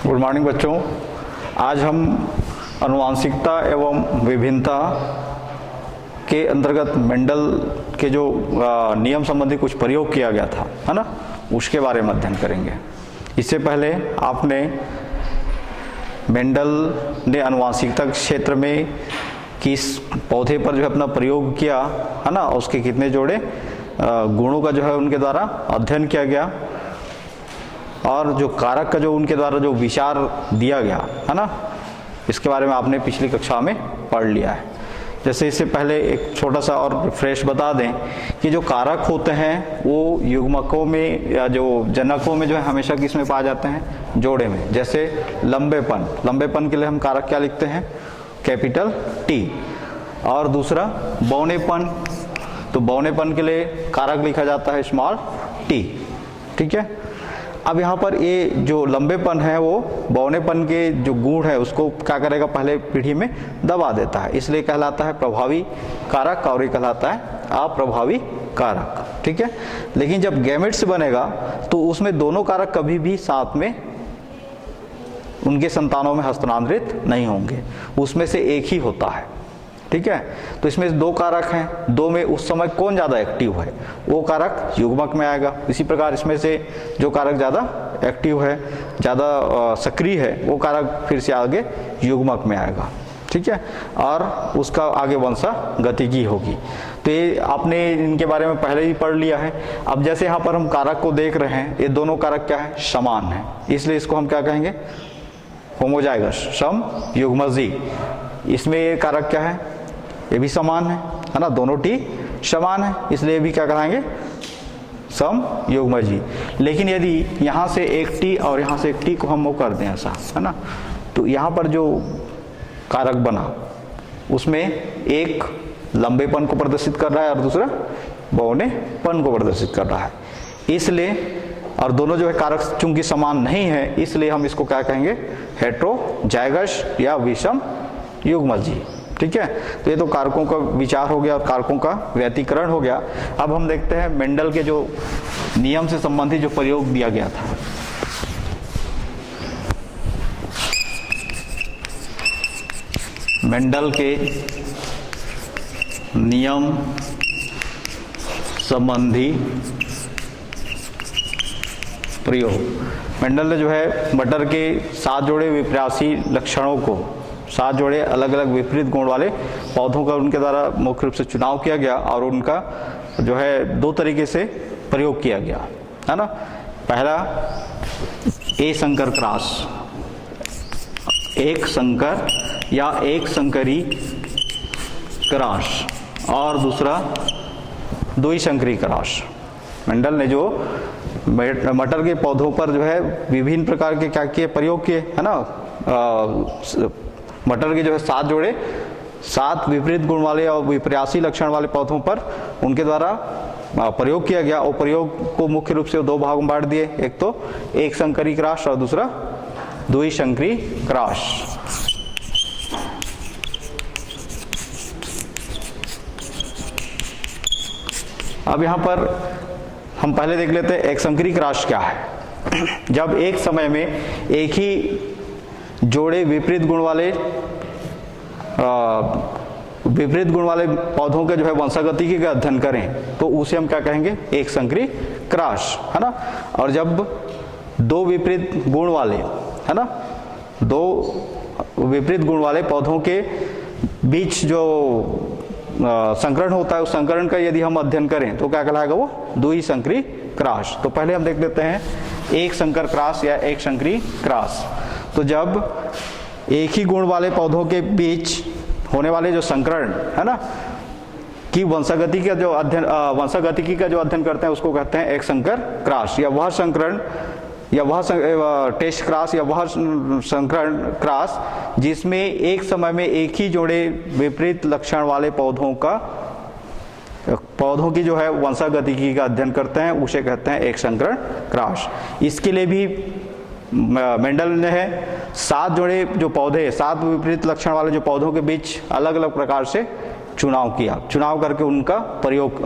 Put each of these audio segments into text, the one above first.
Good morning बच्चों। आज हम आनुवांशिकता एवं विभिन्नता के अंतर्गत मेंडल के जो नियम संबंधी कुछ प्रयोग किया गया था, है ना, उसके बारे में अध्ययन करेंगे। इससे पहले आपने मेंडल ने आनुवांशिकता क्षेत्र में किस पौधे पर जो है अपना प्रयोग किया, है ना, उसके कितने जोड़े गुणों का जो है उनके द्वारा अध्ययन किया गया, और जो कारक का जो उनके द्वारा जो विचार दिया गया, है ना, इसके बारे में आपने पिछली कक्षा में पढ़ लिया है। जैसे इससे पहले एक छोटा सा और रिफ्रेश बता दें कि जो कारक होते हैं वो युग्मकों में या जो जनकों में जो है हमेशा किस में पाए जाते हैं, जोड़े में। जैसे लंबेपन के लिए हम कारक क्या लिखते हैं, कैपिटल टी। और दूसरा बौनेपन, तो बौनेपन के लिए कारक लिखा जाता है स्मॉल टी। ठीक है। अब यहाँ पर ये जो लंबेपन है वो बौनेपन के जो गुण है उसको क्या करेगा, पहले पीढ़ी में दबा देता है, इसलिए कहलाता है प्रभावी कारक, और ये कहलाता है अप्रभावी कारक। ठीक है। लेकिन जब गैमेट्स बनेगा तो उसमें दोनों कारक कभी भी साथ में उनके संतानों में हस्तांतरित नहीं होंगे, उसमें से एक ही होता है। ठीक है। तो इसमें दो कारक हैं, दो में उस समय कौन ज़्यादा एक्टिव है वो कारक युग्मक में आएगा। इसी प्रकार इसमें से जो कारक ज़्यादा एक्टिव है, ज़्यादा सक्रिय है, वो कारक फिर से आगे युग्मक में आएगा। ठीक है। और उसका आगे वंशागतिकी होगी। तो ये आपने इनके बारे में पहले ही पढ़ लिया है। अब जैसे यहाँ पर हम कारक को देख रहे हैं, ये दोनों कारक क्या है, समान है, इसलिए इसको हम क्या कहेंगे, होमोजाइगस सम युग्मजी। इसमें ये कारक क्या है, ये भी समान है ना, दोनों टी समान है, इसलिए भी क्या कराएंगे, सम युग्मजी। लेकिन यदि यहाँ से एक टी और यहाँ से एक टी को हम वो कर दें ऐसा, है ना, तो यहाँ पर जो कारक बना उसमें एक लंबेपन को प्रदर्शित कर रहा है और दूसरा बौनेपन को प्रदर्शित कर रहा है। इसलिए और दोनों जो है कारक चूंकि समान नहीं है, इसलिए हम इसको क्या कहेंगे, हेट्रोजाइगस या विषम युग्मजी। ठीक है। तो ये तो कारकों का विचार हो गया और कारकों का व्यतिकरण हो गया। अब हम देखते हैं मेंडल के जो नियम से संबंधित जो प्रयोग दिया गया था। मेंडल के नियम संबंधी प्रयोग। मेंडल ने जो है मटर के 7 जोड़े विपरासी लक्षणों को, 7 जोड़े अलग अलग विपरीत गुण वाले पौधों का उनके द्वारा मुख्य रूप से चुनाव किया गया और उनका जो है 2 तरीके से प्रयोग किया गया, है ना। पहला ए संकर क्रॉस, एक संकर या एक संकरी क्रॉस, और दूसरा द्विसंकरी क्रॉस। मेंडल ने जो मटर के पौधों पर जो है विभिन्न प्रकार के क्या किए, प्रयोग किए, है ना। मटर के जो है 7 जोड़े 7 विपरीत गुण वाले और विपरासी लक्षण वाले पौधों पर उनके द्वारा प्रयोग किया गया। और प्रयोग को मुख्य रूप से 2 भागों में बांट दिए, एक तो एक संकरी क्रॉस और दूसरा द्विसंकरी क्रॉस। अब यहाँ पर हम पहले देख लेते हैं एक संकरी क्रॉस क्या है। जब एक समय में एक ही जोड़े विपरीत गुण वाले पौधों के जो है वंशागतिकी का अध्ययन करें तो उसे हम क्या कहेंगे, एक संकरी क्रॉस, है ना। और जब 2 विपरीत गुण वाले, है ना, 2 विपरीत गुण वाले पौधों के बीच जो संकरण होता है, उस संकरण का यदि हम अध्ययन करें तो क्या कहलाएगा, वो द्विसंकरी क्रॉस। तो पहले हम देख लेते हैं एक संकर क्रॉस या एक संकरी क्रॉस। तो जब एक ही गुण वाले पौधों के बीच होने वाले जो संकरण, है ना, की वंशागतिकी का जो अध्ययन करते हैं उसको कहते हैं एक संकर क्रॉस, या वह संकरण या वह टेस्ट क्रॉस या वह संकरण क्रॉस जिसमें एक समय में एक ही जोड़े विपरीत लक्षण वाले पौधों की जो है वंशागतिकी का अध्ययन करते हैं, उसे कहते हैं एक संकरण क्रॉस। इसके लिए भी मेंडल ने है 7 जोड़े जो पौधे, 7 विपरीत लक्षण वाले जो पौधों के बीच अलग अलग प्रकार से चुनाव किया, चुनाव करके उनका प्रयोग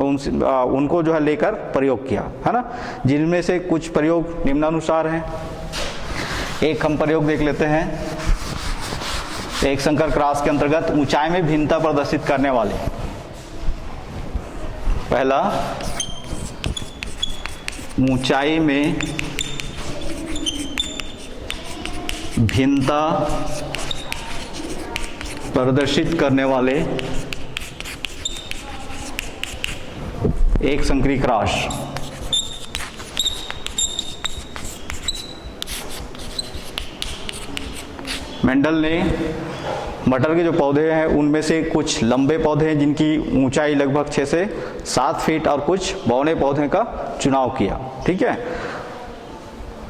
उनको जो है लेकर प्रयोग किया, है ना। जिनमें से कुछ प्रयोग निम्नानुसार हैं। एक हम प्रयोग देख लेते हैं। एक संकर क्रॉस के अंतर्गत ऊंचाई में भिन्नता प्रदर्शित करने वाले, पहला ऊंचाई में भिन्नता प्रदर्शित करने वाले एक संकरी क्रॉस। मेंडल ने मटर के जो पौधे हैं उनमें से कुछ लंबे पौधे हैं जिनकी ऊंचाई लगभग 6 से 7 फीट और कुछ बौने पौधे का चुनाव किया। ठीक है,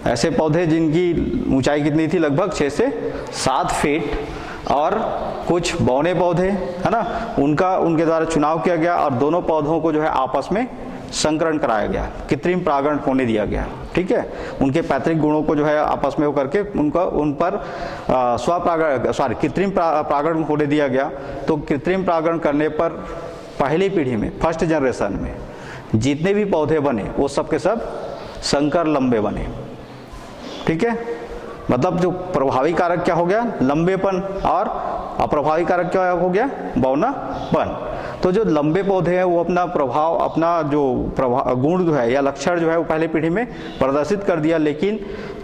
ऐसे पौधे जिनकी ऊंचाई कितनी थी, लगभग 6 से 7 फीट और कुछ बौने पौधे, है ना, उनके द्वारा चुनाव किया गया और दोनों पौधों को जो है आपस में संकरण कराया गया, कृत्रिम परागण होने दिया गया। ठीक है, उनके पैतृक गुणों को जो है आपस में होकर के उन पर कृत्रिम परागण होने दिया गया। तो कृत्रिम परागण करने पर पहली पीढ़ी में, फर्स्ट जनरेशन में जितने भी पौधे बने वो सब के सब संकर लंबे बने। ठीक है, मतलब जो प्रभावी कारक क्या हो गया, लंबेपन, और अप्रभावी कारक क्या हो गया, बौनापन। तो जो लंबे पौधे हैं वो अपना प्रभाव, अपना जो गुण जो है या लक्षण जो है वो पहले पीढ़ी में प्रदर्शित कर दिया, लेकिन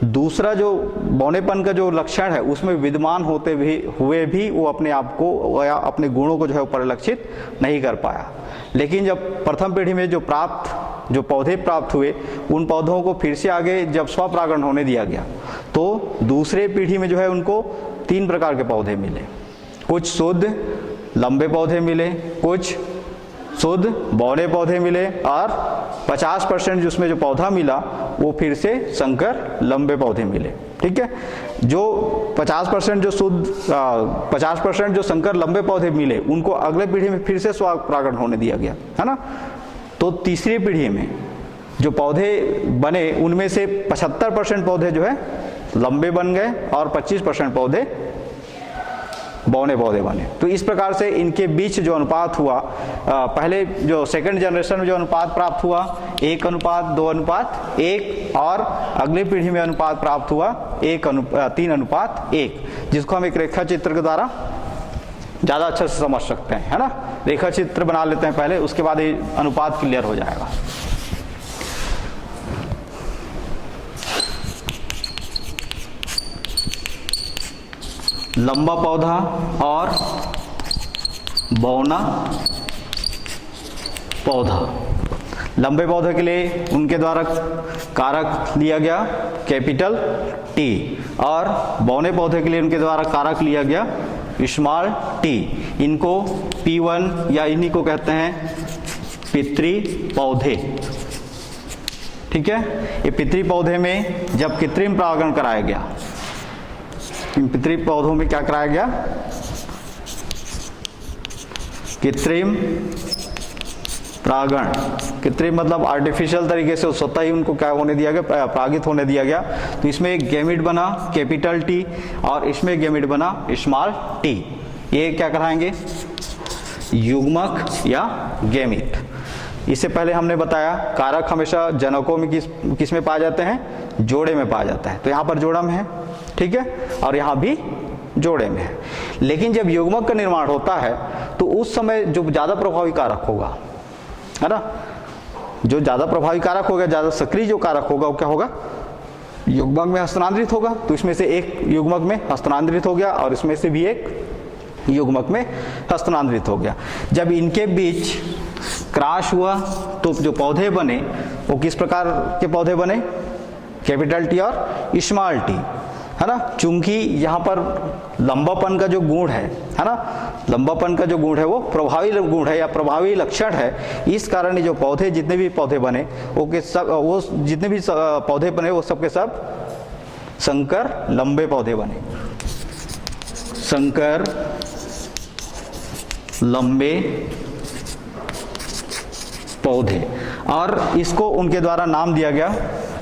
दूसरा जो बौनेपन का जो लक्षण है उसमें विद्यमान होते हुए भी वो अपने आप को या अपने गुणों को जो है परिलक्षित नहीं कर पाया। लेकिन जब प्रथम पीढ़ी में जो पौधे प्राप्त हुए, उन पौधों को फिर से आगे जब स्वपरागण होने दिया गया तो दूसरे पीढ़ी में जो है उनको 3 प्रकार के पौधे मिले। कुछ शुद्ध लंबे पौधे मिले, कुछ शुद्ध बौने पौधे मिले और 50% जिसमें जो पौधा मिला वो फिर से संकर लंबे पौधे मिले। ठीक है, जो 50% जो शुद्ध 50% जो संकर लंबे पौधे मिले उनको अगले पीढ़ी में फिर से स्वपरागण होने दिया गया, है ना। तो तीसरी पीढ़ी में जो पौधे बने उनमें से 75% पौधे जो है लंबे बन गए और 25% पौधे बौने पौधे बने। तो इस प्रकार से इनके बीच जो अनुपात हुआ, पहले जो सेकंड जनरेशन में जो अनुपात प्राप्त हुआ 1:2:1, और अगली पीढ़ी में अनुपात प्राप्त हुआ 3:1, जिसको हम एक रेखा चित्र के द्वारा ज़्यादा अच्छे से समझ सकते हैं, है ना। रेखा चित्र बना लेते हैं पहले, उसके बाद ये अनुपात क्लियर हो जाएगा। लंबा पौधा और बौना पौधा। लंबे पौधे के लिए उनके द्वारा कारक लिया गया कैपिटल T, और बौने पौधे के लिए उनके द्वारा कारक लिया गया स्मॉल t। इनको P1 या इन्हीं को कहते हैं पितृ पौधे। ठीक है, ये पितृ पौधे में जब कृत्रिम परागण कराया गया, इन पितृ पौधों में क्या कराया गया, कृत्रिम परागण। कृत्रिम मतलब आर्टिफिशियल तरीके से स्वतः ही उनको क्या होने दिया गया, परागित होने दिया गया। तो इसमें एक गैमेट बना कैपिटल T और इसमें गैमेट बना स्मॉल t। ये क्या कराएंगे, युग्मक या गैमेट। इससे पहले हमने बताया कारक हमेशा जनकों में किस में पाए जाते हैं, जोड़े में पाया जाता है। तो यहाँ पर जोड़ा में है, ठीक है, और यहाँ भी जोड़े में है। लेकिन जब युग्मक का निर्माण होता है तो उस समय जो ज्यादा प्रभावी कारक होगा, है ना, जो ज्यादा प्रभावी कारक होगा, ज्यादा सक्रिय जो कारक होगा वो क्या होगा, युग्मक में हस्तांतरित होगा। तो इसमें से एक युग्मक में हस्तांतरित हो गया और इसमें से भी एक युग्मक में हस्तांतरित हो गया। जब इनके बीच क्रॉस हुआ तो जो पौधे बने वो किस प्रकार के पौधे बने, कैपिटल T और स्मॉल t, है ना। चूंकि यहाँ पर लंबापन का जो गुण है ना, लंबापन का जो गुण है वो प्रभावी गुण है या प्रभावी लक्षण है। इस कारण जो पौधे, जितने भी पौधे बने वो जितने भी पौधे बने वो सब के सब संकर लंबे पौधे बने, संकर लंबे पौधे। और इसको उनके द्वारा नाम दिया गया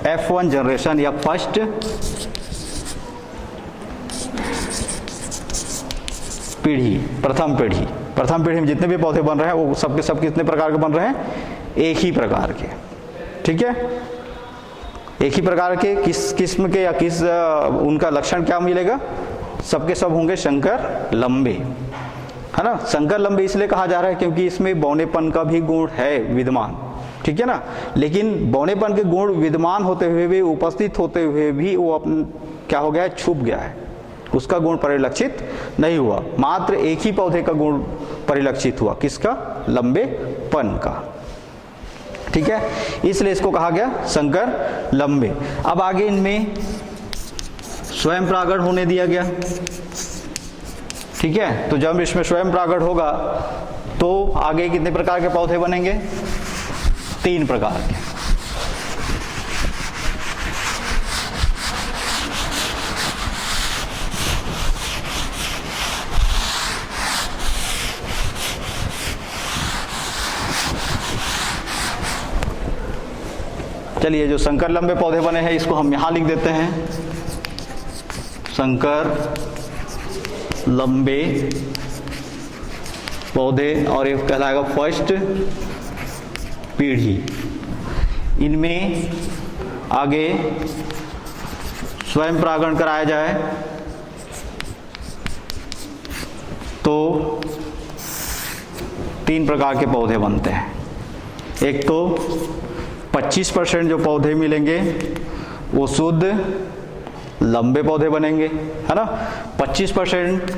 F1 जनरेशन या फर्स्ट पीढ़ी, प्रथम पीढ़ी। प्रथम पीढ़ी में जितने भी पौधे बन रहे हैं वो सबके सब कितने प्रकार के बन रहे हैं, एक ही प्रकार के। ठीक है, एक ही प्रकार के किस किस्म के या किस उनका लक्षण क्या मिलेगा, सबके सब होंगे संकर लंबे, है ना। संकर लंबे इसलिए कहा जा रहा है क्योंकि इसमें बौनेपन का भी गुण है विद्यमान, ठीक है ना। लेकिन बौनेपन के गुण विद्यमान होते हुए भी, उपस्थित होते हुए भी वो क्या हो गया है, छुप गया है, उसका गुण परिलक्षित नहीं हुआ। मात्र एक ही पौधे का गुण परिलक्षित हुआ, किसका, लंबेपन का, ठीक है। इसलिए इसको कहा गया संकर लंबे। अब आगे इनमें स्वयं परागण होने दिया गया, ठीक है। तो जब इसमें स्वयं परागण होगा तो आगे कितने प्रकार के पौधे बनेंगे, 3 प्रकार के। चलिए, जो संकर लंबे पौधे बने हैं इसको हम यहां लिख देते हैं, संकर लंबे पौधे, और ये कहलाएगा फर्स्ट पीढ़ी। इनमें आगे स्वयं परागण कराया जाए तो 3 प्रकार के पौधे बनते हैं। एक तो 25% जो पौधे मिलेंगे वो शुद्ध लंबे पौधे बनेंगे, है ना। 25%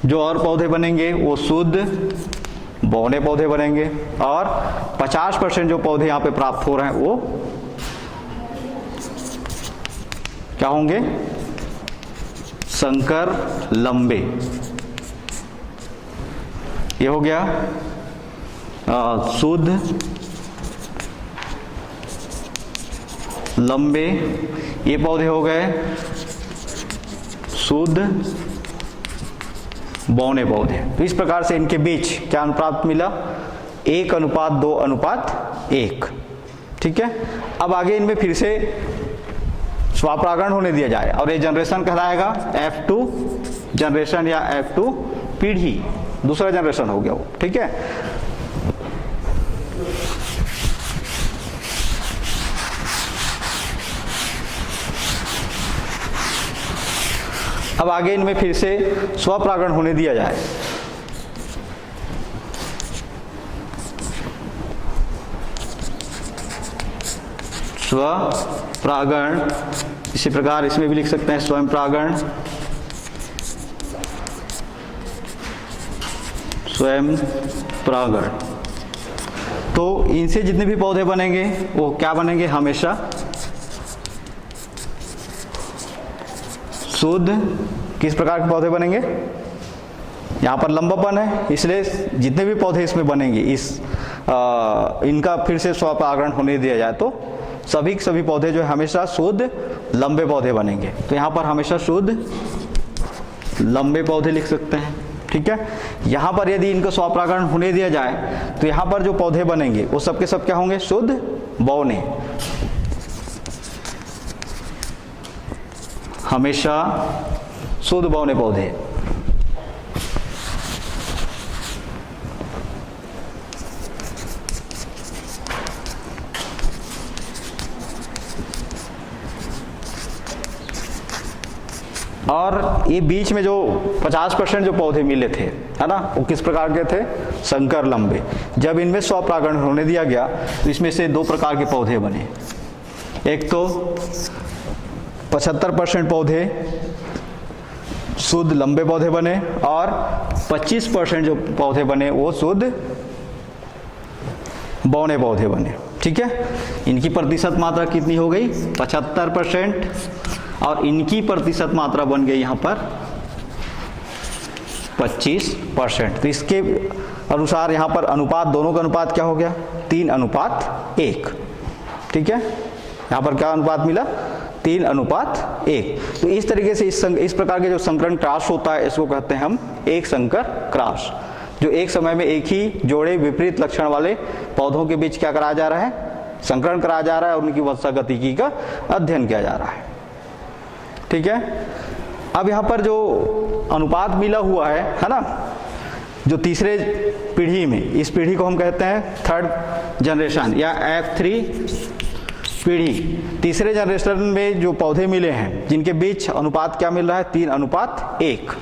जो और पौधे बनेंगे वो शुद्ध बौने पौधे बनेंगे, और 50% जो पौधे यहाँ पे प्राप्त हो रहे हैं वो क्या होंगे, संकर लंबे। ये हो गया शुद्ध लंबे, ये पौधे हो गए शुद्ध बौने पौधे। तो इस प्रकार से इनके बीच क्या अनुपात मिला, 1:2:1, ठीक है। अब आगे इनमें फिर से स्वपरागण होने दिया जाए, और ये जनरेशन कहलाएगा F2 जनरेशन या F2 पीढ़ी, दूसरा जनरेशन हो गया वो, ठीक है। अब आगे इनमें फिर से स्वपरागण होने दिया जाए, स्वपरागण, इसी प्रकार इसमें भी लिख सकते हैं स्वयं परागण, स्वयं परागण। तो इनसे जितने भी पौधे बनेंगे वो क्या बनेंगे, हमेशा शुद्ध किस प्रकार के पौधे बनेंगे, यहाँ पर लंबापन है इसलिए जितने भी पौधे इसमें बनेंगे इनका फिर से स्वपरागण होने दिया जाए तो सभी पौधे जो है हमेशा शुद्ध लंबे पौधे बनेंगे। तो यहाँ पर हमेशा शुद्ध लंबे पौधे लिख सकते हैं, ठीक है। यहाँ पर यदि इनको स्वपरागण होने दिया जाए तो यहाँ पर जो पौधे बनेंगे वो सबके सब क्या होंगे, शुद्ध बौने, हमेशा शुद्ध बौने पौधे। और ये बीच में जो 50% जो पौधे मिले थे, है ना, वो किस प्रकार के थे, संकर लंबे। जब इनमें स्वपरागण होने दिया गया तो इसमें से 2 प्रकार के पौधे बने। एक तो 75% पौधे शुद्ध लंबे पौधे बने, और 25% जो पौधे बने वो शुद्ध बौने पौधे बने, ठीक है। इनकी प्रतिशत मात्रा कितनी हो गई, 75%, और इनकी प्रतिशत मात्रा बन गई यहाँ पर 25%। तो इसके अनुसार यहाँ पर अनुपात, दोनों का अनुपात क्या हो गया, 3:1, ठीक है। यहाँ पर क्या अनुपात मिला, 3:1। तो इस तरीके से इस प्रकार के जो संकरण क्रॉस होता है इसको कहते हैं हम एक संकर क्रॉस, जो एक समय में एक ही जोड़े विपरीत लक्षण वाले पौधों के बीच क्या कराया जा रहा है, संकरण कराया जा रहा है, और उनकी वंशागतिकी का अध्ययन किया जा रहा है, ठीक है। अब यहाँ पर जो अनुपात मिला हुआ है ना, जो तीसरे पीढ़ी में, इस पीढ़ी को हम कहते हैं 3rd जनरेशन या F3 पीढ़ी, तीसरे जनरेशन में जो पौधे मिले हैं जिनके बीच अनुपात क्या मिल रहा है, 3:1,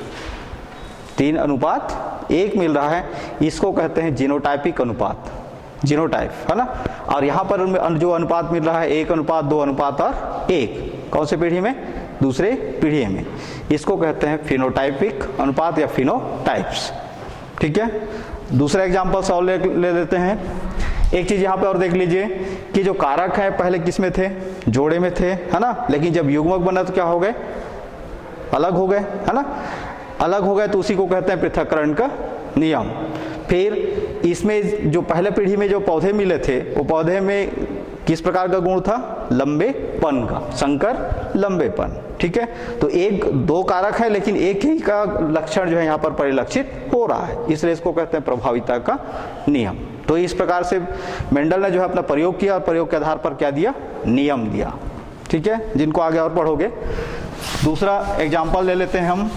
3:1 मिल रहा है, इसको कहते हैं जीनोटाइपिक अनुपात, जीनोटाइप, है ना। और यहाँ पर जो अनुपात मिल रहा है 1:2:1, कौन से पीढ़ी में, दूसरे पीढ़ी में, इसको कहते हैं फिनोटाइपिक अनुपात या फिनोटाइप्स। ठीक है, दूसरा एग्जाम्पल और ले लेते हैं। एक चीज यहाँ पे और देख लीजिए कि जो कारक है पहले किस में थे, जोड़े में थे, है ना, लेकिन जब युग्मक बना तो क्या हो गए, अलग हो गए, है ना। अलग हो गए तो उसी को कहते हैं पृथक्करण का नियम। फिर इसमें जो पहले पीढ़ी में जो पौधे मिले थे वो पौधे में किस प्रकार का गुण था, लंबेपन का, संकर लंबेपन। ठीक है, तो एक दो कारक है लेकिन एक ही का लक्षण जो है यहाँ पर परिलक्षित हो रहा है, इसलिए इसको कहते हैं प्रभाविता का नियम। तो इस प्रकार से मेंडल ने जो है अपना प्रयोग किया और प्रयोग के आधार पर क्या दिया, नियम दिया। ठीक है, जिनको आगे और पढ़ोगे। दूसरा एग्जाम्पल ले लेते हैं हम।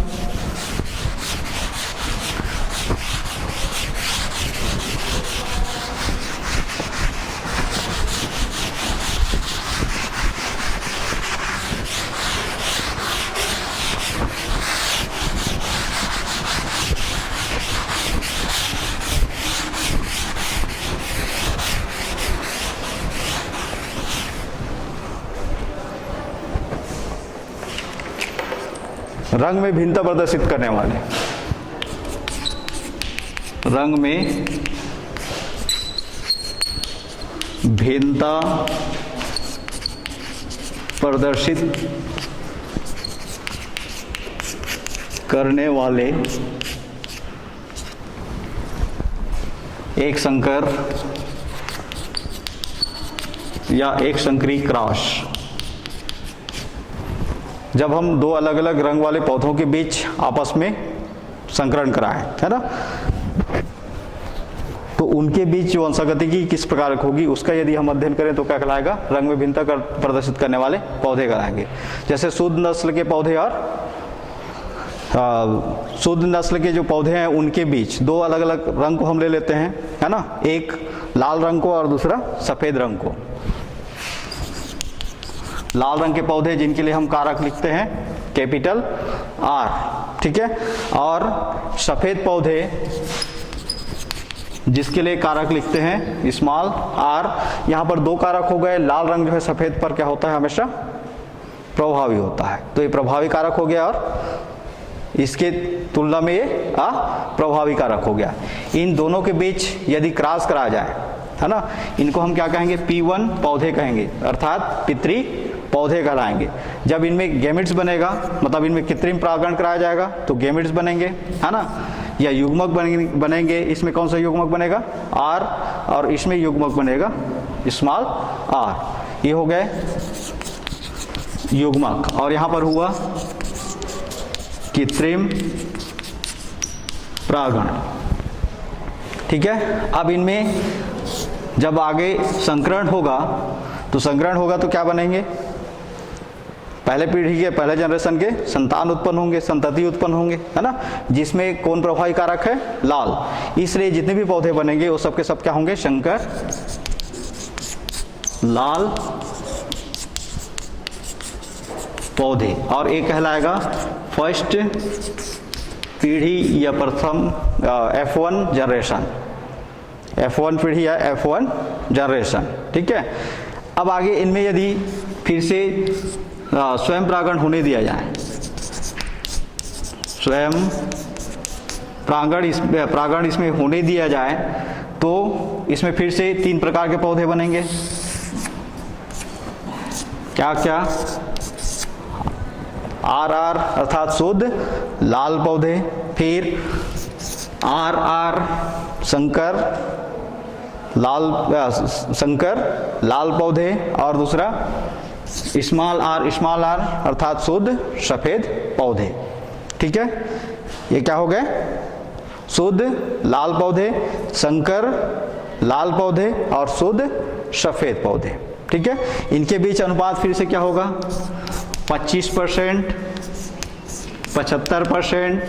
रंग में भिन्नता प्रदर्शित करने वाले, रंग में भिन्नता प्रदर्शित करने वाले एक संकर या एक संकरी क्रॉस, जब हम दो अलग अलग रंग वाले पौधों के बीच आपस में संकरण कराएं, है ना, तो उनके बीच जो वंशागतिकी किस प्रकार होगी उसका यदि हम अध्ययन करें तो क्या कहलाएगा, रंग में भिन्नता प्रदर्शित करने वाले पौधे कहलाएंगे। जैसे शुद्ध नस्ल के पौधे और शुद्ध नस्ल के जो पौधे हैं उनके बीच दो अलग अलग रंग को हम ले लेते हैं, है ना, एक लाल रंग को और दूसरा सफेद रंग को। लाल रंग के पौधे जिनके लिए हम कारक लिखते हैं कैपिटल R, ठीक है, और सफेद पौधे जिसके लिए कारक लिखते हैं स्मॉल r। यहाँ पर दो कारक हो गए, लाल रंग जो है सफेद पर क्या होता है, हमेशा प्रभावी होता है, तो ये प्रभावी कारक हो गया और इसके तुलना में ये अप्रभावी कारक हो गया। इन दोनों के बीच यदि क्रॉस करा जाए, है ना, इनको हम क्या कहेंगे, P1 पौधे कहेंगे, अर्थात पितृ पौधे कहलाएंगे। जब इनमें गैमेट्स बनेगा, मतलब इनमें कृत्रिम परागण कराया जाएगा तो गैमेट्स बनेंगे, है ना, या युग्मक बनेंगे। इसमें कौन सा युग्मक बनेगा, R, और इसमें युग्मक बनेगा स्मॉल r। ये हो गए युग्मक, और यहाँ पर हुआ कृत्रिम परागण। ठीक है, अब इनमें जब आगे संकरण होगा तो क्या बनेंगे, पहले पीढ़ी के पहले जनरेशन के संतान उत्पन्न होंगे, संतति उत्पन्न होंगे, है ना, जिसमें कौन प्रभावी कारक है, लाल। इसलिए जितने भी पौधे बनेंगे वो सब के सब क्या होंगे, संकर लाल पौधे। और एक कहलाएगा फर्स्ट पीढ़ी या प्रथम F1 जनरेशन, F1 पीढ़ी या F1 जनरेशन। ठीक है, अब आगे इनमें यदि फिर से स्वयं परागण होने दिया जाए, स्वयं परागण इसमें होने दिया जाए तो इसमें फिर से तीन प्रकार के पौधे बनेंगे। क्या क्या, RR अर्थात शुद्ध लाल पौधे, फिर RR संकर लाल पौधे, और दूसरा स्मॉल r अर्थात शुद्ध सफेद पौधे। ठीक है, ये क्या हो गए, शुद्ध लाल पौधे, संकर लाल पौधे और शुद्ध सफेद पौधे। ठीक है, इनके बीच अनुपात फिर से क्या होगा, 25%, 50%,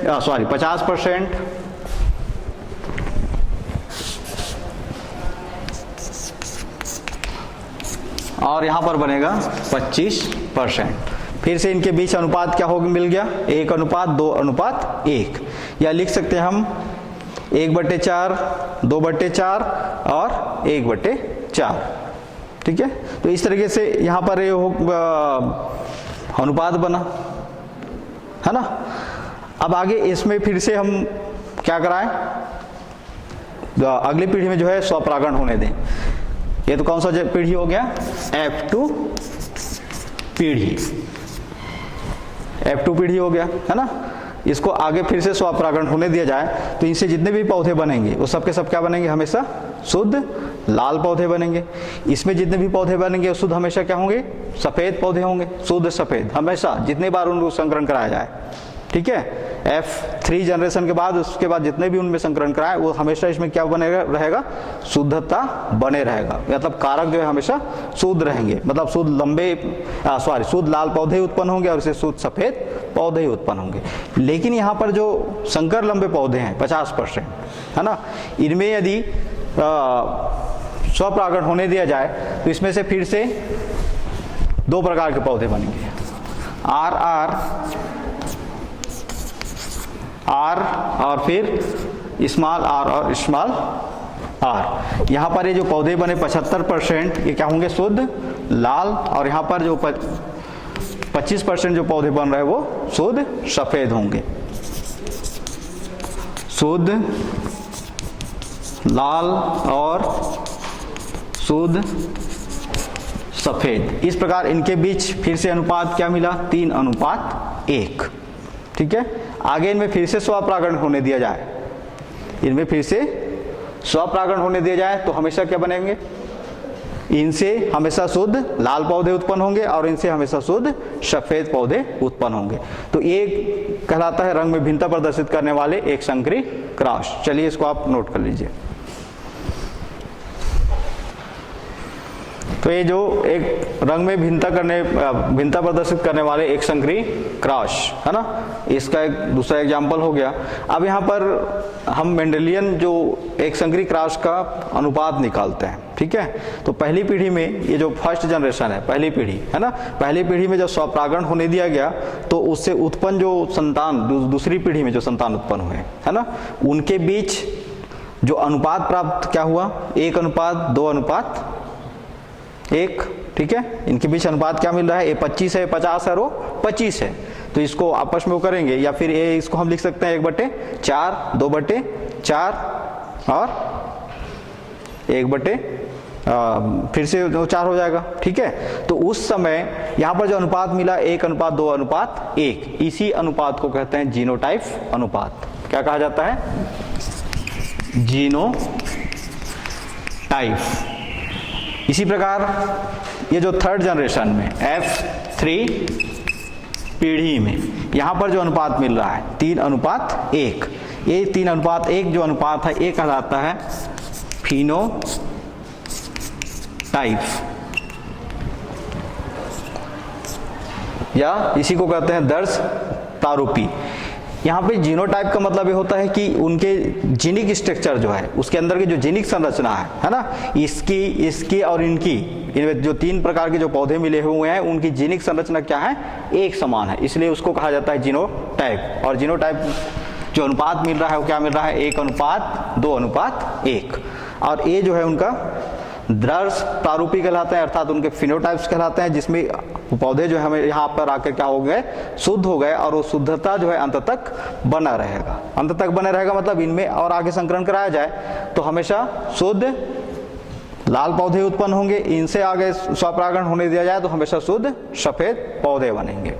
और यहाँ पर बनेगा 25%। फिर से इनके बीच अनुपात क्या हो मिल गया, 1:2:1, या लिख सकते हैं हम 1/4, 2/4 और 1/4। ठीक है, तो इस तरीके से यहाँ पर ये अनुपात बना, है ना। अब आगे इसमें फिर से हम क्या कराएं, अगली पीढ़ी में जो है स्वपरागण होने दें। ये तो कौन सा पीढ़ी हो गया, F2 पीढ़ी, F2 पीढ़ी हो गया, है ना। इसको आगे फिर से स्वपरागण होने दिया जाए तो इनसे जितने भी पौधे बनेंगे वो सब के सब क्या बनेंगे, हमेशा शुद्ध लाल पौधे बनेंगे। इसमें जितने भी पौधे बनेंगे वो शुद्ध हमेशा क्या होंगे, सफेद पौधे होंगे, शुद्ध सफेद, हमेशा जितने बार उनको संकरण कराया जाए। ठीक है, F3 जनरेशन के बाद उसके बाद जितने भी उनमें संकरण कराए वो हमेशा इसमें क्या बनेगा रहेगा, शुद्धता बने रहेगा, मतलब कारक जो है हमेशा शुद्ध रहेंगे, मतलब शुद्ध शुद्ध लाल पौधे उत्पन्न होंगे और इससे शुद्ध सफेद पौधे ही उत्पन्न होंगे। लेकिन यहाँ पर जो संकर लंबे पौधे हैं 50%, है ना, इनमें यदि स्वपरागण होने दिया जाए तो इसमें से फिर से 2 प्रकार के पौधे बनेंगे, R और फिर स्मॉल r और स्मॉल r। यहाँ पर ये जो पौधे बने 75% ये क्या होंगे, शुद्ध लाल, और यहाँ पर जो 25% जो पौधे बन रहे हैं वो शुद्ध सफेद होंगे, शुद्ध लाल और शुद्ध सफेद। इस प्रकार इनके बीच फिर से अनुपात क्या मिला, 3:1। ठीक है, आगे इनमें फिर से स्वपरागण होने दिया जाए, इनमें फिर से स्वपरागण होने दिया जाए तो हमेशा क्या बनेंगे, इनसे हमेशा शुद्ध लाल पौधे उत्पन्न होंगे और इनसे हमेशा शुद्ध सफेद पौधे उत्पन्न होंगे। तो ये कहलाता है रंग में भिन्नता प्रदर्शित करने वाले एक संकरी क्रॉस। चलिए इसको आप नोट कर लीजिए। तो ये जो एक रंग में भिन्नता प्रदर्शित करने वाले एक संकरी क्रॉस, है ना, इसका एक दूसरा एग्जाम्पल हो गया। अब यहाँ पर हम मेंडेलियन जो एक संकरी क्रॉस का अनुपात निकालते हैं। ठीक है, तो पहली पीढ़ी में ये जो फर्स्ट जनरेशन है, पहली पीढ़ी है ना, पहली पीढ़ी में जब स्वपरागण होने दिया गया तो उससे उत्पन्न जो संतान दूसरी पीढ़ी में जो संतान उत्पन्न हुए, है ना, उनके बीच जो अनुपात प्राप्त क्या हुआ, 1:2:1। ठीक है, इनके बीच अनुपात क्या मिल रहा है, ये 25 है, 50 है और वो 25 है। तो इसको आपस में वो करेंगे, या फिर ये इसको हम लिख सकते हैं 1/4, 2/4 और 1/, फिर से 4 हो जाएगा। ठीक है, तो उस समय यहाँ पर जो अनुपात मिला 1:2:1, इसी अनुपात को कहते हैं जीनोटाइप अनुपात। क्या कहा जाता है, जीनोटाइप। इसी प्रकार ये जो थर्ड जनरेशन में F3 पीढ़ी में यहाँ पर जो अनुपात मिल रहा है 3:1, ये 3:1 जो अनुपात है ये कहलाता है फिनोटाइप, या इसी को कहते हैं दर्श प्रारूपी। यहाँ पे जीनोटाइप का मतलब ये होता है कि उनके जीनिक स्ट्रक्चर जो है, उसके अंदर की जो जीनिक संरचना है ना, इसकी और इनकी, इनमें जो 3 प्रकार के जो पौधे मिले हुए हैं उनकी जीनिक संरचना क्या है, एक समान है, इसलिए उसको कहा जाता है जीनोटाइप। और जीनोटाइप जो अनुपात मिल रहा है वो क्या मिल रहा है, 1:2:1। और ये जो है उनका दर्श प्रारूपी कहलाते हैं, अर्थात उनके फिनोटाइप्स कहलाते हैं, जिसमें पौधे जो है हमें यहाँ पर आकर क्या हो गए, शुद्ध हो गए, और वो शुद्धता जो है अंत तक बना रहेगा। अंत तक बना रहेगा मतलब इनमें और आगे संकरण कराया जाए तो हमेशा शुद्ध लाल पौधे उत्पन्न होंगे, इनसे आगे स्वपरागण होने दिया जाए तो हमेशा शुद्ध सफेद पौधे बनेंगे।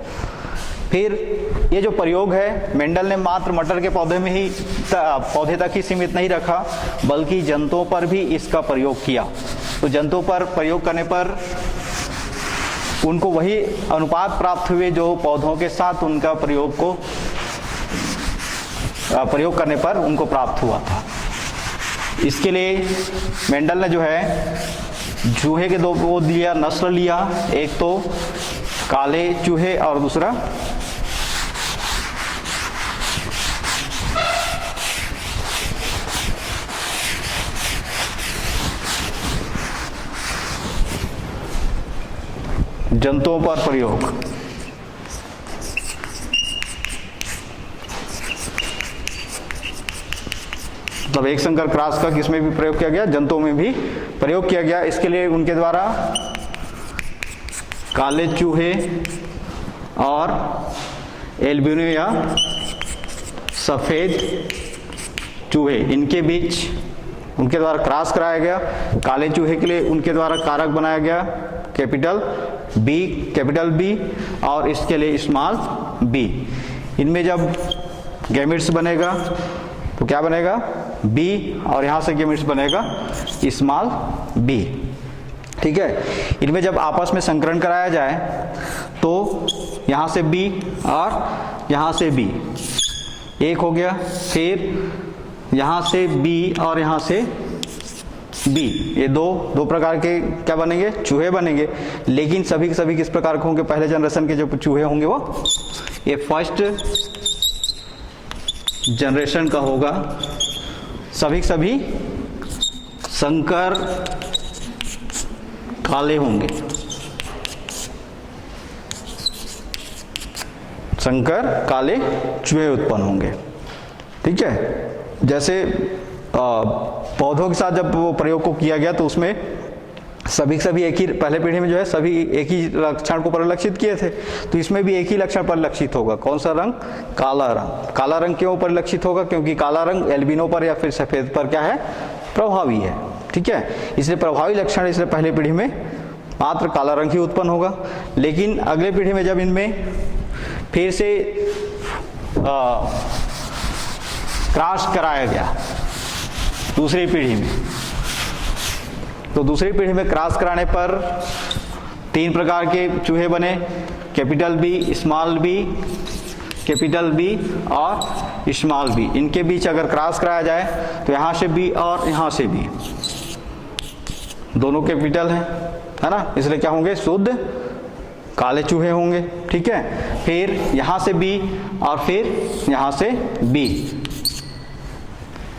फिर ये जो प्रयोग है, मेंडल ने मात्र मटर के पौधे में ही पौधे तक ही सीमित नहीं रखा, बल्कि जंतुओं पर भी इसका प्रयोग किया। तो जंतुओं पर प्रयोग करने पर उनको वही अनुपात प्राप्त हुए जो पौधों के साथ उनका प्रयोग करने पर उनको प्राप्त हुआ था। इसके लिए मेंडल ने जो है चूहे के 2 वो दिया, नस्ल लिया, एक तो काले चूहे और दूसरा जंतुओं पर प्रयोग। मतलब एक संकर क्रॉस का किसमें भी प्रयोग किया गया, जंतुओं में भी प्रयोग किया गया। इसके लिए उनके द्वारा काले चूहे और एल्बिनो या सफेद चूहे, इनके बीच उनके द्वारा क्रॉस कराया गया। काले चूहे के लिए उनके द्वारा कारक बनाया गया कैपिटल बी, और इसके लिए स्मॉल बी। इनमें जब गैमेट्स बनेगा तो क्या बनेगा, बी, और यहां से गैमेट्स बनेगा स्मॉल बी। ठीक है, इनमें जब आपस में संकरण कराया जाए तो यहां से बी और यहां से बी एक हो गया, फिर यहां से बी और यहां से बी, ये दो प्रकार के क्या बनेंगे, चूहे बनेंगे। लेकिन सभी के सभी किस प्रकार के होंगे, पहले जनरेशन के जो चूहे होंगे वो ये फर्स्ट जनरेशन का होगा। सभी संकर काले होंगे, संकर काले चूहे उत्पन्न होंगे। ठीक है, जैसे पौधों के साथ जब वो प्रयोग को किया गया तो उसमें सभी एक ही, पहले पीढ़ी में जो है सभी एक ही लक्षण को परिलक्षित किए थे, तो इसमें भी एक ही लक्षण परिलक्षित होगा। कौन सा रंग, काला रंग। काला रंग क्यों परिलक्षित होगा, क्योंकि काला रंग एल्बिनो पर या फिर सफेद पर क्या है, प्रभावी है। ठीक है, इसलिए प्रभावी लक्षण, इसलिए पहले पीढ़ी में मात्र काला रंग ही उत्पन्न होगा। लेकिन अगले पीढ़ी में जब इनमें फिर से क्रॉस कराया गया दूसरी पीढ़ी में, तो दूसरी पीढ़ी में क्रॉस कराने पर 3 प्रकार के चूहे बने, capital B, small B, capital B और स्मॉल बी। इनके बीच अगर क्रॉस कराया जाए तो यहां से बी और यहां से बी, दोनों कैपिटल है ना, इसलिए क्या होंगे, शुद्ध काले चूहे होंगे। ठीक है, फिर यहां से बी और फिर यहां से बी,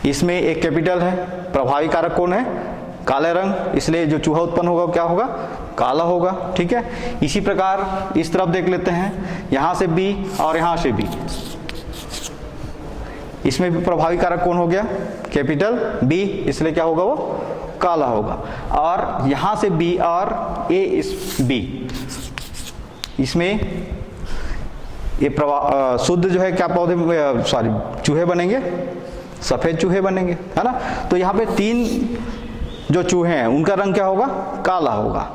इसमें एक कैपिटल है, प्रभावी कारक कौन है, काले रंग, इसलिए जो चूहा उत्पन्न होगा क्या होगा, काला होगा। ठीक है, इसी प्रकार इस तरफ देख लेते हैं, यहां से बी और यहां से बी, इसमें भी प्रभावी कारक कौन हो गया, कैपिटल बी, इसलिए क्या होगा, वो काला होगा। और यहां से बी और ए इस बी, इसमें ये शुद्ध जो है क्या पौधे, सॉरी चूहे बनेंगे, सफेद चूहे बनेंगे, है ना। तो यहाँ पे 3 जो चूहे हैं उनका रंग क्या होगा, काला होगा।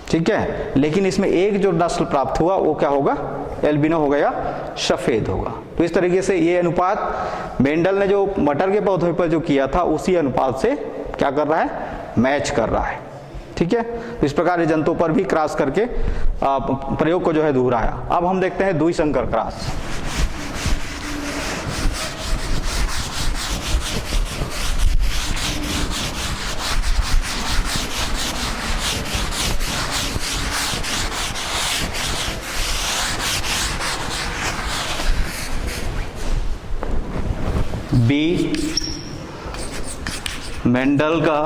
ठीक है, लेकिन इसमें एक जो नस्ल प्राप्त हुआ वो क्या होगा, एल्बिनो होगा या सफेद होगा। तो इस तरीके से ये अनुपात मेंडल ने जो मटर के पौधों पर जो किया था उसी अनुपात से क्या कर रहा है, मैच कर रहा है। ठीक है, तो इस प्रकार ये जंतुओं पर भी क्रॉस करके प्रयोग को जो है दोहराया। अब हम देखते हैं द्विसंकर क्रॉस। बी मेंडल का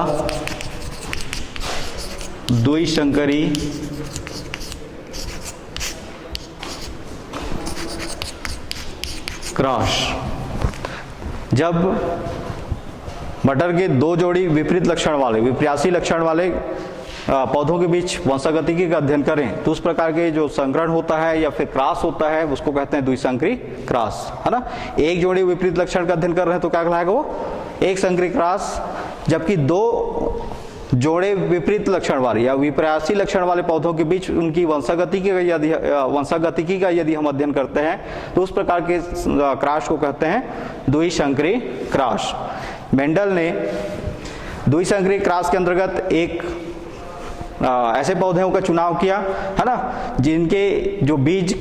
द्विसंकरी क्रॉस। जब मटर के 2 जोड़ी विपरीत लक्षण वाले, विपरीयासी लक्षण वाले पौधों के बीच वंशागतिकी का अध्ययन करें तो उस प्रकार के जो संकरण होता है या फिर क्रॉस होता है उसको कहते हैं द्विसंकरी क्रॉस, है ना। एक जोड़ी विपरीत लक्षण का अध्ययन कर रहे हैं तो क्या कहलाएगा, वो एक संकरी क्रॉस। जबकि 2 जोड़े विपरीत लक्षण वाले या विपरीयासी लक्षण वाले पौधों के बीच उनकी वंशागतिकी का यदि हम अध्ययन करते हैं तो उस प्रकार के क्रॉस को कहते हैं द्विसंकरी क्रॉस। मेंडल ने द्विसंकरी क्रॉस के अंतर्गत एक ऐसे पौधों का चुनाव किया, है ना, जिनके जो बीज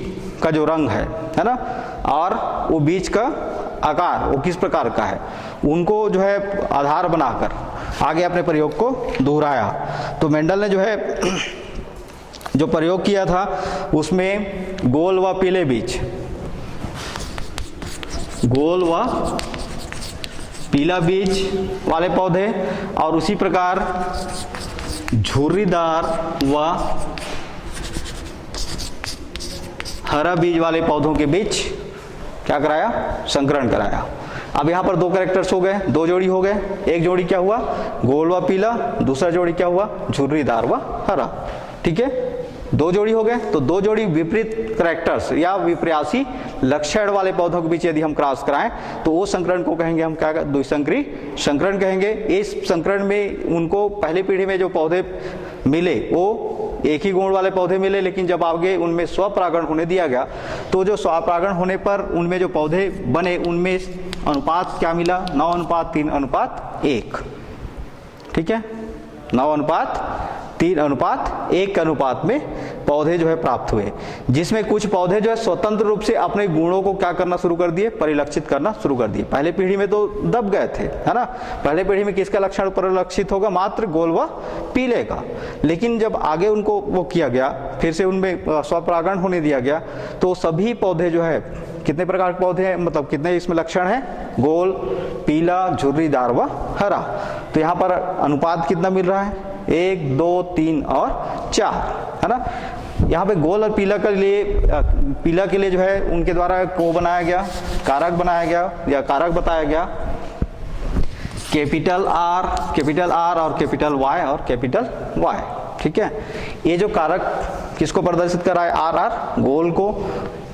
का जो रंग है ना, और वो बीज का आकार वो किस प्रकार का है, उनको जो है आधार बनाकर आगे अपने प्रयोग को दोहराया। तो मेंडल ने जो है जो प्रयोग किया था उसमें गोल व पीले बीज, गोल व पीला बीज वाले पौधे और उसी प्रकार झुर्रीदार व हरा बीज वाले पौधों के बीच क्या कराया, संकरण कराया। अब यहाँ पर दो कैरेक्टर्स हो गए, दो जोड़ी हो गए। एक जोड़ी क्या हुआ, गोल व पीला, दूसरा जोड़ी क्या हुआ, झुर्रीदार व हरा। ठीक है, दो जोड़ी हो गए। तो दो जोड़ी विपरीत कैरेक्टर्स या विपरीयासी लक्षण वाले पौधों के बीच यदि हम क्रॉस कराएं तो वो संकरण को कहेंगे हम क्या, द्विसंकरी संकरण कहेंगे। इस संकरण में उनको पहली पीढ़ी में जो पौधे मिले वो एक ही गुण वाले पौधे मिले, लेकिन जब आगे उनमें स्वपरागण होने दिया गया तो जो स्वपरागण होने पर उनमें जो पौधे बने उनमें अनुपात क्या मिला, 9:3:1। ठीक है, 9:3:1 के अनुपात में पौधे जो है प्राप्त हुए, जिसमें कुछ पौधे जो है स्वतंत्र रूप से अपने गुणों को क्या करना शुरू कर दिए, परिलक्षित करना शुरू कर दिए। पहले पीढ़ी में तो दब गए थे, है ना। पहले पीढ़ी में किसका लक्षण परिलक्षित होगा, मात्र गोल व पीले का। लेकिन जब आगे उनको वो किया गया, फिर से उनमें स्वपरागण होने दिया गया, तो सभी पौधे जो है, कितने प्रकार के पौधे हैं, मतलब कितने इसमें लक्षण हैं, गोल, पीला, झुर्रीदार व हरा। तो यहाँ पर अनुपात कितना मिल रहा है, 1, 2, 3 और 4, है ना। यहाँ पे गोल और पीला के लिए, पीला के लिए जो है उनके द्वारा को बनाया गया, कारक बनाया गया या कारक बताया गया, कैपिटल R और कैपिटल Y और कैपिटल Y। ठीक है, ये जो कारक किसको प्रदर्शित कर रहा है, RR गोल को,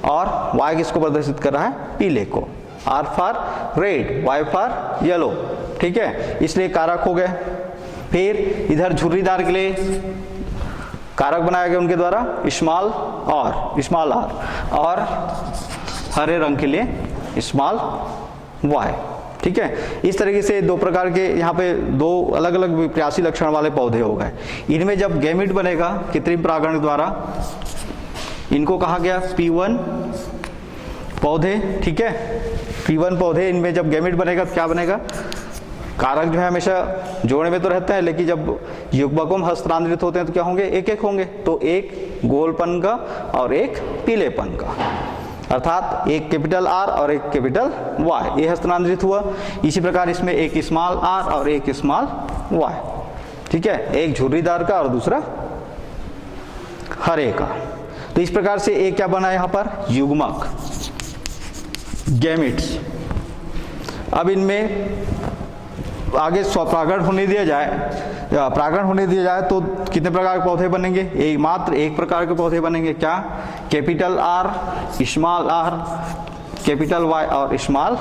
और Y किसको प्रदर्शित कर रहा है, पीले को। R for red, Y for yellow. ठीक है, इसलिए कारक हो गए। फिर इधर झुर्रीदार के लिए कारक बनाया गया उनके द्वारा, स्मॉल R, और हरे रंग के लिए स्मॉल Y। ठीक है, इस तरीके से दो प्रकार के यहाँ पे दो अलग अलग विपरीयासी लक्षण वाले पौधे हो गए। इनमें जब गैमेट बनेगा कृत्रिम परागण द्वारा, इनको कहा गया P1 पौधे। ठीक है, P1 पौधे, इनमें जब गैमेट बनेगा तो क्या बनेगा, कारक जो है हमेशा जोड़े में तो रहता है, लेकिन जब युग्मकों में हस्तांतरित होते हैं तो क्या होंगे, एक एक होंगे। तो एक गोलपन का और एक पीलेपन का, अर्थात एक कैपिटल R और एक कैपिटल Y, ये हस्तांतरित हुआ। इसी प्रकार इसमें एक स्मॉल R और एक स्मॉल Y। ठीक है, एक झुर्रीदार का और दूसरा हरे का। तो इस प्रकार से एक क्या बना यहाँ पर, युग्मक, गैमेट्स। अब इनमें आगे स्वपरागण होने दिया जाए, परागण होने दिया जाए तो कितने प्रकार के पौधे बनेंगे, एक मात्र एक प्रकार के पौधे बनेंगे, क्या, capital R, small R, capital Y और स्मॉल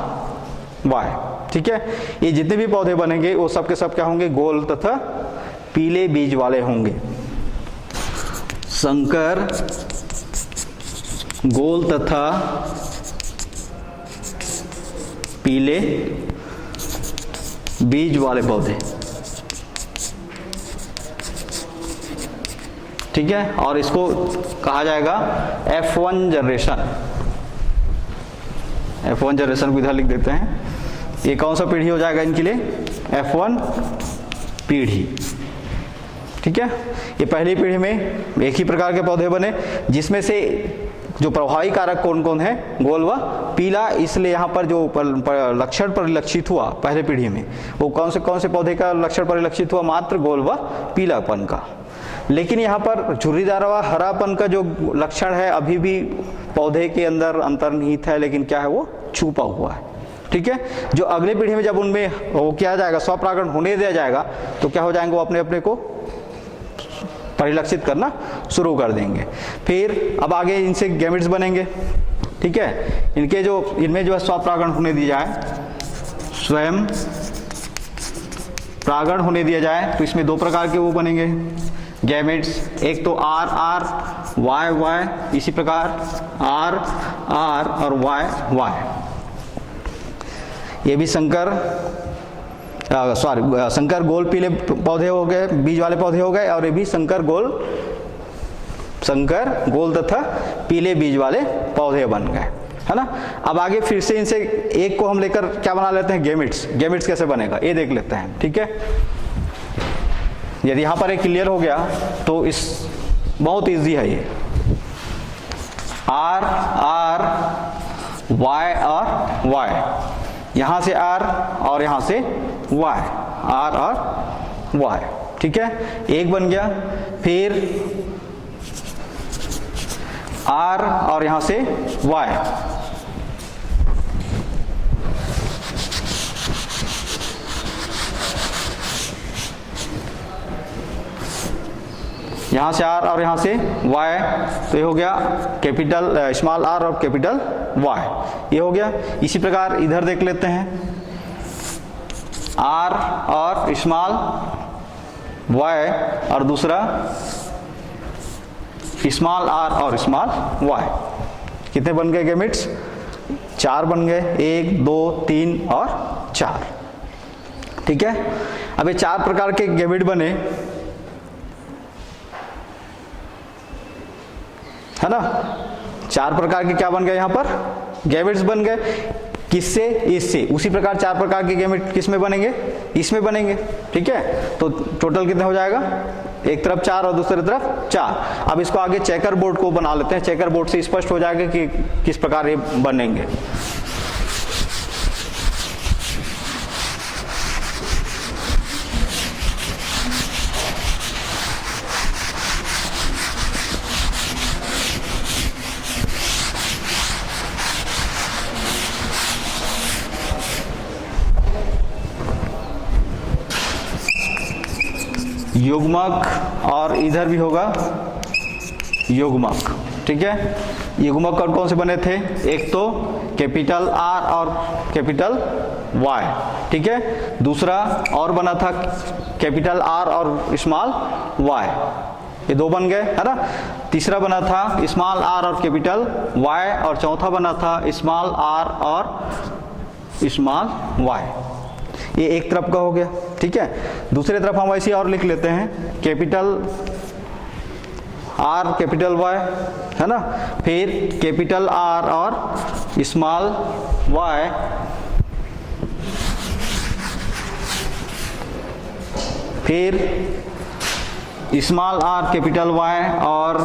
Y। ठीक है, ये जितने भी पौधे बनेंगे वो सब के सब क्या होंगे, गोल तथा पीले बीज वाले होंगे। संकर गोल तथा पीले बीज वाले पौधे। ठीक है, और इसको कहा जाएगा F1 जनरेशन। F1 जनरेशन को इधर लिख देते हैं। ये कौन सा पीढ़ी हो जाएगा इनके लिए, F1 पीढ़ी। ठीक है, ये पहली पीढ़ी में एक ही प्रकार के पौधे बने, जिसमें से जो प्रभावी कारक कौन कौन है, गोल व पीला। इसलिए यहाँ पर जो लक्षण परिलक्षित हुआ पहले पीढ़ी में, वो कौन से पौधे का लक्षण परिलक्षित हुआ, मात्र गोल व पीलापन का। लेकिन यहाँ पर झुर्रीदार व हरापन का जो लक्षण है अभी भी पौधे के अंदर अंतर्निहित है, लेकिन क्या है, वो छुपा हुआ है। ठीक है, जो अगली पीढ़ी में जब उनमें वो किया जाएगा, स्वपरागण होने दिया जाएगा, तो क्या हो जाएंगे, वो अपने अपने को परिलक्षित करना शुरू कर देंगे। फिर अब आगे इनसे गैमेट्स बनेंगे। ठीक है, इनमें जो है स्वपरागण होने दिया जाए, स्वयं परागण होने दिया जाए, तो इसमें दो प्रकार के वो बनेंगे गैमेट्स। एक तो R R, Y Y, इसी प्रकार R R और Y Y। ये भी संकर गोल पीले पौधे हो गए, बीज वाले पौधे हो गए, और ये भी संकर गोल तथा पीले बीज वाले पौधे बन गए, है ना। अब आगे फिर से इनसे एक को हम लेकर क्या बना लेते हैं, गैमेट्स। गैमेट्स कैसे बनेगा ये देख लेते हैं। ठीक है, यदि यहाँ पर एक क्लियर हो गया तो इस बहुत इजी है ये, R R Y और Y, यहाँ से R और यहाँ से Y, R और Y। ठीक है, एक बन गया। फिर R और यहां से Y। यहां से R और यहां से Y, तो ये हो गया कैपिटल स्मॉल r और कैपिटल Y, ये हो गया। इसी प्रकार इधर देख लेते हैं, R और स्मॉल y और दूसरा स्मॉल r और स्मॉल y। कितने बन गए गैमेट्स? 4 बन गए, 1 2 3 और 4। ठीक है, अब ये 4 प्रकार के गैमेट बने, है ना। 4 प्रकार के क्या बन गए? यहाँ पर गैमेट्स बन गए। किससे? इससे। उसी प्रकार 4 प्रकार के गैमेट किस में बनेंगे? इसमें बनेंगे। ठीक है, तो टोटल कितने हो जाएगा? एक तरफ 4 और दूसरी तरफ 4। अब इसको आगे चेकर बोर्ड को बना लेते हैं। चेकर बोर्ड से स्पष्ट हो जाएगा कि किस प्रकार ये बनेंगे। युग्मक और इधर भी होगा युग्मक। ठीक है, युग्मक कौन कौन से बने थे? एक तो कैपिटल R और कैपिटल Y। ठीक है, दूसरा और बना था कैपिटल R और स्मॉल y, ये 2 बन गए, है ना। तीसरा बना था स्मॉल r और कैपिटल Y, और चौथा बना था स्मॉल r और स्मॉल y। ये एक तरफ का हो गया। ठीक है, दूसरे तरफ हम ऐसे और लिख लेते हैं, कैपिटल R कैपिटल Y, है ना, फिर कैपिटल R और स्मॉल y, फिर स्मॉल r कैपिटल Y और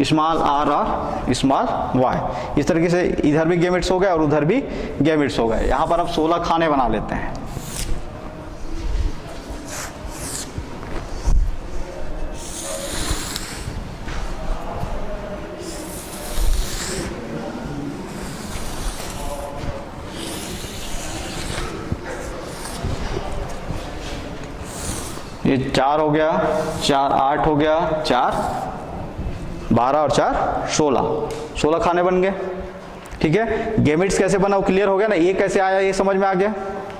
स्मॉल r और स्मॉल y। इस तरीके से इधर भी गैमेट्स हो गए और उधर भी गैमेट्स हो गए। यहाँ पर अब 16 खाने बना लेते हैं। ये 4 हो गया, 4 8 हो गया, 4 12 और 4 16 खाने बन गए। ठीक है, गैमेट्स कैसे बना वो क्लियर हो गया ना। ये कैसे आया ये समझ में आ गया।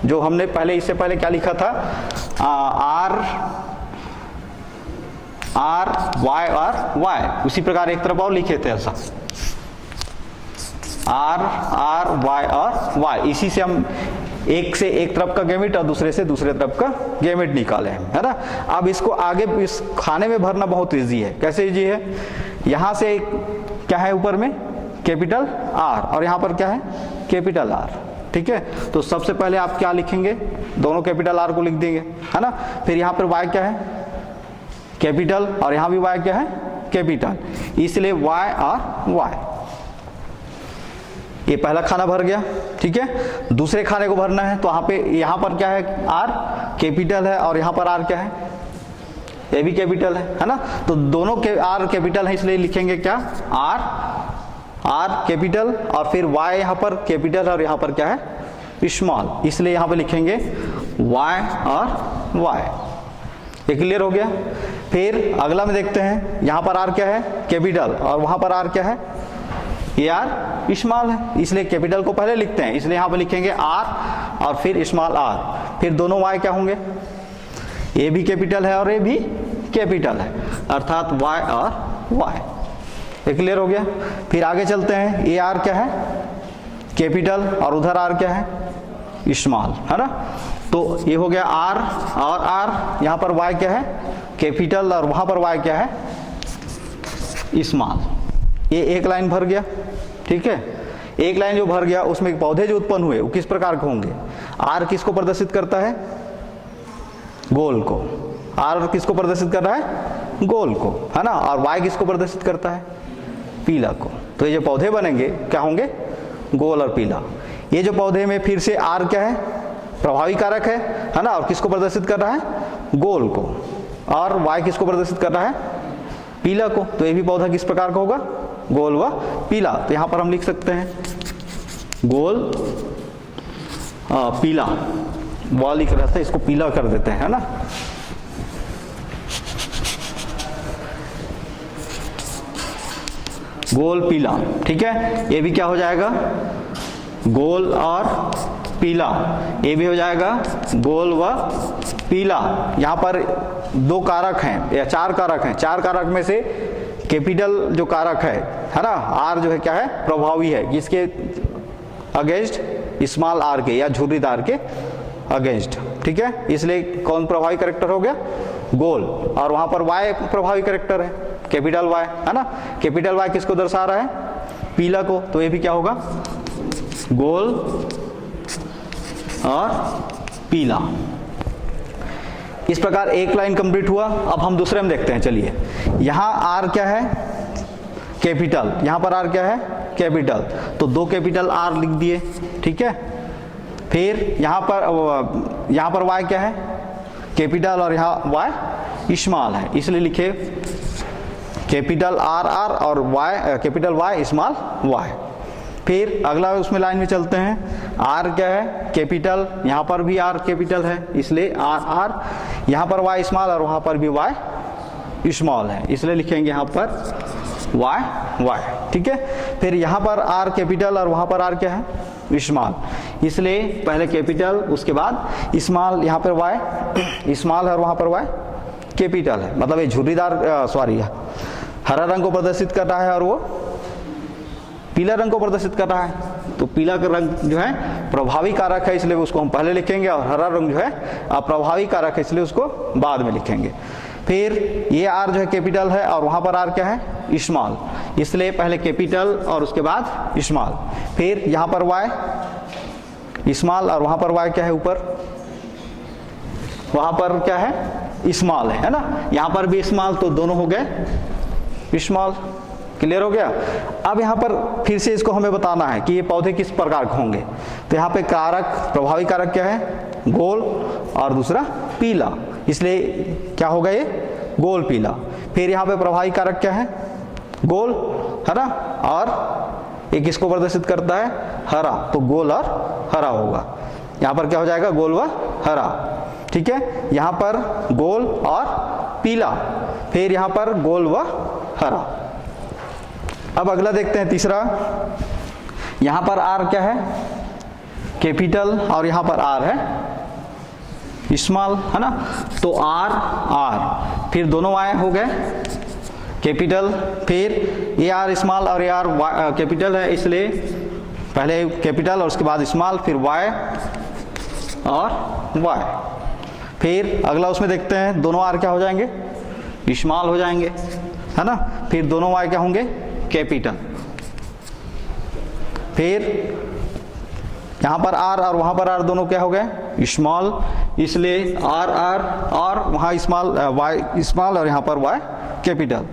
जो हमने पहले इससे पहले क्या लिखा था, R Y और Y, उसी प्रकार एक तरफ और लिखे थे ऐसा, R Y और Y। इसी से हम एक से एक तरफ का गैमेट और दूसरे से दूसरे तरफ का गैमेट निकाले हैं, है ना। अब इसको आगे इस खाने में भरना बहुत इजी है। कैसे इजी है? यहाँ से क्या है ऊपर में? कैपिटल R, और यहाँ पर क्या है? Capital R। ठीक है, तो सबसे पहले आप क्या लिखेंगे? दोनों कैपिटल R को लिख देंगे, है ना। फिर यहाँ पर Y क्या है? कैपिटल, और यहाँ भी Y क्या है? कैपिटल, इसलिए Y और Y। ये पहला खाना भर गया। ठीक है, दूसरे खाने को भरना है, तो यहाँ पर क्या है? R कैपिटल है, और यहाँ पर R क्या है? ये भी कैपिटल है ना। तो दोनों के R कैपिटल है, इसलिए लिखेंगे क्या? R कैपिटल, और फिर Y यहाँ पर कैपिटल, और यहाँ पर क्या है? स्मॉल, इसलिए यहाँ पे लिखेंगे Y और Y। ये क्लियर हो गया। फिर अगला में देखते हैं, यहाँ पर R क्या है? कैपिटल, और वहाँ पर R क्या है? ये R स्मॉल है, इसलिए कैपिटल को पहले लिखते हैं, इसलिए यहाँ पे लिखेंगे R और फिर स्मॉल r। फिर दोनों Y क्या होंगे? ये भी कैपिटल है और ये भी कैपिटल है, अर्थात Y और Y। ये क्लियर हो गया। फिर आगे चलते हैं, ये R क्या है? कैपिटल, और उधर R क्या है? स्मॉल, है ना। तो ये हो गया R और R। यहाँ पर Y क्या है? कैपिटल, और वहाँ पर Y क्या है? स्मॉल। ये एक लाइन भर गया। ठीक है, एक लाइन जो भर गया उसमें पौधे जो उत्पन्न हुए वो किस प्रकार के होंगे? R किसको प्रदर्शित करता है? गोल को। R किसको प्रदर्शित कर रहा है? गोल को, है ना। और Y किसको प्रदर्शित करता है? पीला को। तो ये जो पौधे बनेंगे क्या होंगे? गोल और पीला। ये जो पौधे में फिर से R क्या है? प्रभावी कारक है ना, और किसको प्रदर्शित कर रहा है? गोल को। और Y किसको प्रदर्शित कर रहा है? पीला को। तो ये भी पौधा किस प्रकार का होगा? गोल व पीला। तो यहाँ पर हम लिख सकते हैं गोल पीला, व लिख रहे थे, इसको पीला कर देते हैं, है ना। गोल पीला, ठीक है। ये भी क्या हो जाएगा, गोल और पीला। ये भी हो जाएगा गोल व पीला। यहाँ पर 2 कारक हैं या 4 कारक हैं, 4 कारक में से कैपिटल जो कारक है ना, आर जो है क्या है, प्रभावी है, किसके अगेंस्ट, स्मॉल आर के या झुर्रीदार के अगेंस्ट, ठीक है। इसलिए कौन प्रभावी कैरेक्टर हो गया, गोल। और वहां पर वाई प्रभावी कैरेक्टर है, कैपिटल वाई, है ना। कैपिटल वाई किसको दर्शा रहा है, पीला को। तो ये भी क्या होगा, गोल और पीला। इस प्रकार एक लाइन कंप्लीट हुआ। अब हम दूसरे में देखते हैं, चलिए। यहां आर क्या है, कैपिटल, यहां पर आर क्या है, कैपिटल। तो 2 कैपिटल आर लिख दिए, ठीक है। फिर यहां पर वाई क्या है, कैपिटल, और यहां वाई स्मॉल है, इसलिए लिखे कैपिटल आर आर और Y, capital Y small Y. फिर अगला उसमें लाइन में चलते हैं। आर क्या है, कैपिटल, यहाँ पर भी आर कैपिटल है, इसलिए आर आर। यहाँ पर वाई स्मॉल और वहाँ पर भी वाई स्मॉल है, इसलिए लिखेंगे यहाँ पर वाई वाई, ठीक है। फिर यहाँ पर आर कैपिटल और वहाँ पर आर क्या है, स्मॉल, इसलिए पहले कैपिटल उसके बाद स्मॉल। यहाँ पर वाई स्मॉल है और वहाँ पर वाई कैपिटल है, मतलब ये झुर्रीदार हरा रंग को प्रदर्शित कर रहा है और वो पीला रंग को प्रदर्शित कर रहा है। तो पीला का रंग जो है प्रभावी कारक है, इसलिए उसको हम पहले लिखेंगे, और हरा रंग जो है अप्रभावी कारक है, इसलिए उसको बाद में लिखेंगे। फिर ये आर जो है कैपिटल है और वहां पर आर क्या है, स्मॉल, इसलिए पहले कैपिटल और उसके बाद स्मॉल। फिर यहाँ पर वाई स्मॉल और वहां पर वाई क्या है, ऊपर, वहां पर क्या है, स्मॉल है ना। यहाँ पर भी स्मॉल, तो दोनों हो गए स्मॉल। क्लियर हो गया। अब यहाँ पर फिर से इसको हमें बताना है कि ये पौधे किस प्रकार के होंगे। तो यहाँ पे कारक, प्रभावी कारक क्या है, गोल, और दूसरा पीला, इसलिए क्या होगा, ये गोल पीला। फिर यहाँ पे प्रभावी कारक क्या है, गोल, है ना, और ये किसको प्रदर्शित करता है, हरा, तो गोल और हरा होगा। यहाँ पर क्या हो जाएगा, गोल व हरा, ठीक है। यहाँ पर गोल और पीला, फिर यहाँ पर गोल व हरा। अब अगला देखते हैं, तीसरा। यहां पर आर क्या है, कैपिटल, और यहां पर आर है स्मॉल, है ना। तो आर आर, फिर दोनों वाई हो गए कैपिटल, फिर ये आर स्मॉल और ये आर कैपिटल है, इसलिए पहले कैपिटल और उसके बाद स्मॉल, फिर वाई और वाई। फिर अगला उसमें देखते हैं, दोनों आर क्या हो जाएंगे, स्मॉल हो जाएंगे, है ना। फिर दोनों वाई क्या होंगे, कैपिटल। फिर यहां पर आर और वहां पर आर दोनों क्या हो गए, स्मॉल, इसलिए आर आर, और वहां स्मॉल वाई स्मॉल और यहां पर वाई कैपिटल,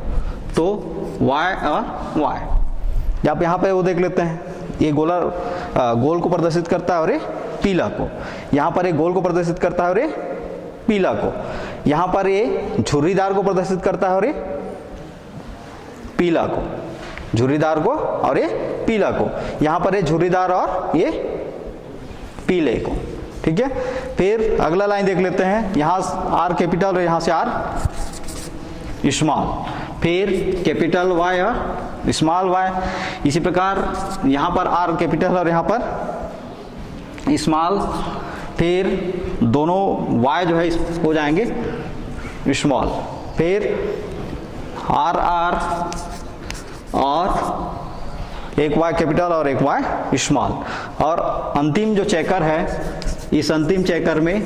तो वाई और वाई। आप यहां पे वो देख लेते हैं, ये गोल को प्रदर्शित करता है और ये पीला को। यहां पर ये गोल को प्रदर्शित करता है और ये पीला को। यहां पर ये झुर्रीदार को प्रदर्शित करता है और ये पीला को, झुर्रीदार को और ये पीला को। यहां पर ये झुर्रीदार और ये पीले को, ठीक है। फिर अगला लाइन देख लेते हैं, यहां आर कैपिटल और यहां से आर स्मॉल, फिर कैपिटल वाई और स्मॉल वाई। इसी प्रकार यहां पर आर कैपिटल और यहां पर स्मॉल, फिर दोनों वाई जो है हो जाएंगे स्मॉल, फिर आर आर और एक वाई कैपिटल और एक वाई स्मॉल। और अंतिम जो चेकर है, इस अंतिम चेकर में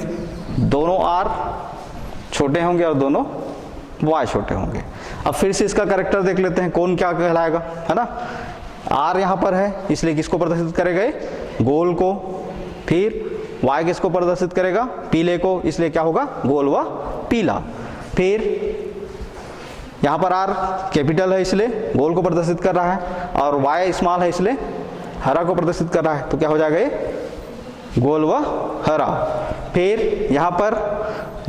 दोनों आर छोटे होंगे और दोनों वाई छोटे होंगे। अब फिर से इसका कैरेक्टर देख लेते हैं, कौन क्या कहलाएगा, है ना। आर यहाँ पर है, इसलिए किसको प्रदर्शित करेगा, गोल को। फिर वाई किसको प्रदर्शित करेगा, पीले को, इसलिए क्या होगा, गोल व पीला। फिर यहाँ पर आर कैपिटल है, इसलिए गोल को प्रदर्शित कर रहा है, और वाई स्मॉल है, इसलिए हरा को प्रदर्शित कर रहा है। तो क्या हो जाएगा, ये गोल व हरा। फिर यहाँ पर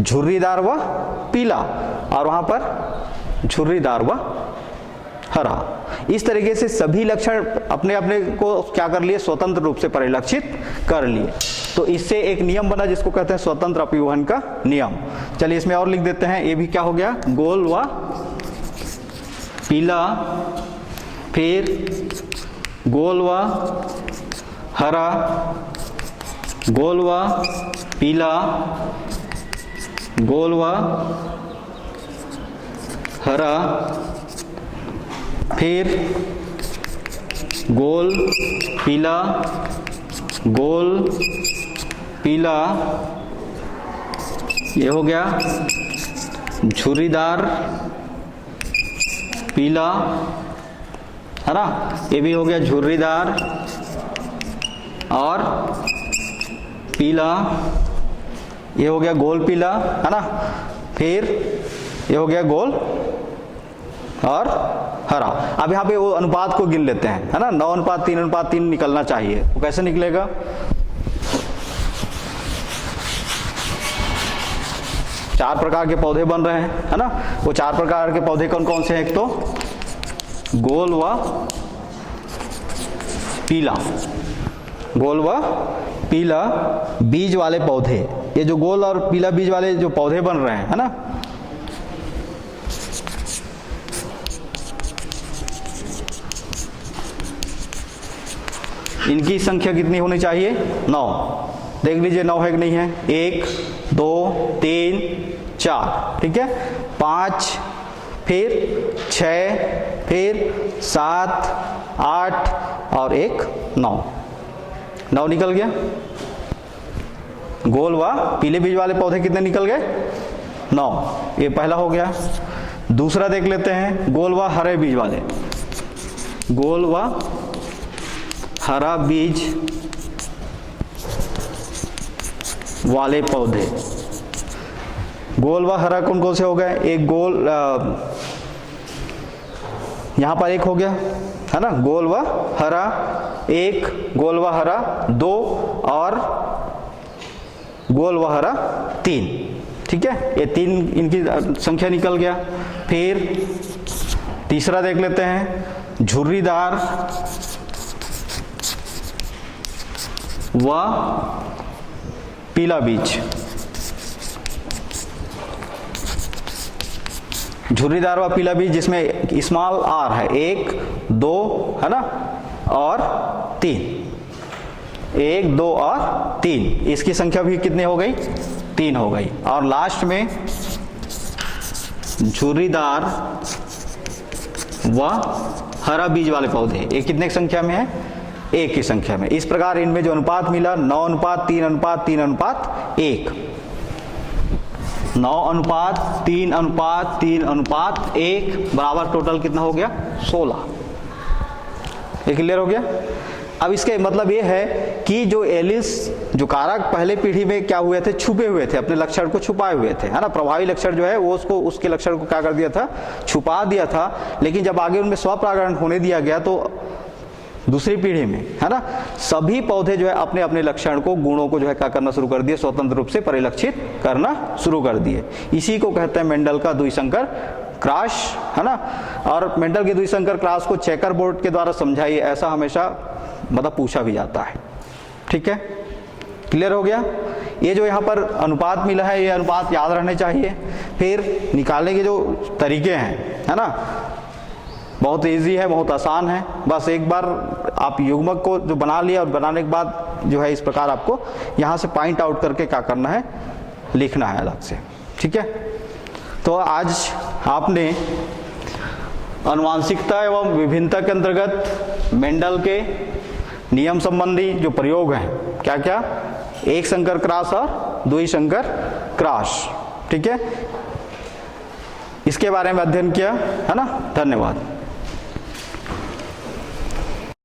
झुर्रीदार व पीला, और वहां पर झुर्रीदार व हरा। इस तरीके से सभी लक्षण अपने अपने को क्या कर लिए, स्वतंत्र रूप से परिलक्षित कर लिए। तो इससे एक नियम बना जिसको कहते हैं स्वतंत्र अपव्यूहन का नियम। चलिए इसमें और लिख देते हैं, ये भी क्या हो गया, गोल व पीला, फिर गोल व हरा, गोल व पीला, गोल व हरा, फिर गोल पीला, गोल पीला, ये हो गया झुर्रीदार पीला, है ना, ये भी हो गया झुर्रीदार और पीला, ये हो गया गोल पीला, है ना, फिर ये हो गया गोल और हरा। अब यहाँ पे वो अनुपात को गिन लेते हैं, है ना, 9:3:3 निकलना चाहिए। वो कैसे निकलेगा, चार प्रकार के पौधे बन रहे हैं, है ना। वो चार प्रकार के पौधे कौन कौन से हैं, एक तो गोल व पीला, गोल व पीला बीज वाले पौधे, ये जो गोल और पीला बीज वाले जो पौधे बन रहे हैं, है ना, इनकी संख्या कितनी होनी चाहिए, 9। देख लीजिए 9 है कि नहीं है, 1 2 3 4, ठीक है, 5, फिर 6, फिर 7 8 और 1 9 निकल गया। गोल व पीले बीज वाले पौधे कितने निकल गए, 9, ये पहला हो गया। दूसरा देख लेते हैं, गोल व हरे बीज वाले, गोल व हरा बीज वाले पौधे, गोल व हरा कौन कौन से हो गए, एक गोल यहां पर एक हो गया, है ना, गोल व हरा, एक गोल व हरा, 2 और गोल व हरा 3, ठीक है, ये 3 इनकी संख्या निकल गया। फिर तीसरा देख लेते हैं, झुर्रीदार व पीला बीज, झुर्रीदार व पीला बीज जिसमें स्मॉल आर है, 1 2, है ना, और 3, 1 2 और 3, इसकी संख्या भी कितनी हो गई, 3 हो गई। और लास्ट में झुर्रीदार व हरा बीज वाले पौधे, ये कितने की संख्या में है, 1 की संख्या में। इस प्रकार इनमें जो अनुपात मिला 9:3:3:1, 9:3:3:1 बराबर टोटल कितना हो गया, 16। ये क्लियर हो गया। अब इसके मतलब ये है कि जो एलिस, जो कारक पहले पीढ़ी में क्या हुए थे, छुपे हुए थे, अपने लक्षण को छुपाए हुए थे, है ना, प्रभावी लक्षण जो है वो उसको, उसके लक्षण को क्या कर दिया था, छुपा दिया था। लेकिन जब आगे उनमें स्वपरागण होने दिया गया तो दूसरी पीढ़ी में, है ना, सभी पौधे जो है अपने अपने लक्षण को, गुणों को जो है क्या करना शुरू कर दिए, स्वतंत्र रूप से परिलक्षित करना शुरू कर दिए। इसी को कहते हैं मेंडल का द्विसंकर क्रॉस, है ना। और मेंडल के द्विसंकर क्रॉस को चेकर बोर्ड के द्वारा समझाइए, ऐसा हमेशा मतलब पूछा भी जाता है, ठीक है, क्लियर हो गया। ये जो यहाँ पर अनुपात मिला है, ये अनुपात याद रहने चाहिए। फिर निकालने के जो तरीके हैं, है ना, बहुत इजी है, बहुत आसान है। बस एक बार आप युग्मक को जो बना लिया और बनाने के बाद जो है इस प्रकार आपको यहाँ से पॉइंट आउट करके क्या करना है, लिखना है अलग से, ठीक है। तो आज आपने आनुवांशिकता एवं विभिन्नता के अंतर्गत मेंडल के नियम संबंधी जो प्रयोग हैं, क्या क्या, एक संकर क्रॉस और द्विसंकर क्रॉस, ठीक है, इसके बारे में अध्ययन किया, है ना। धन्यवाद।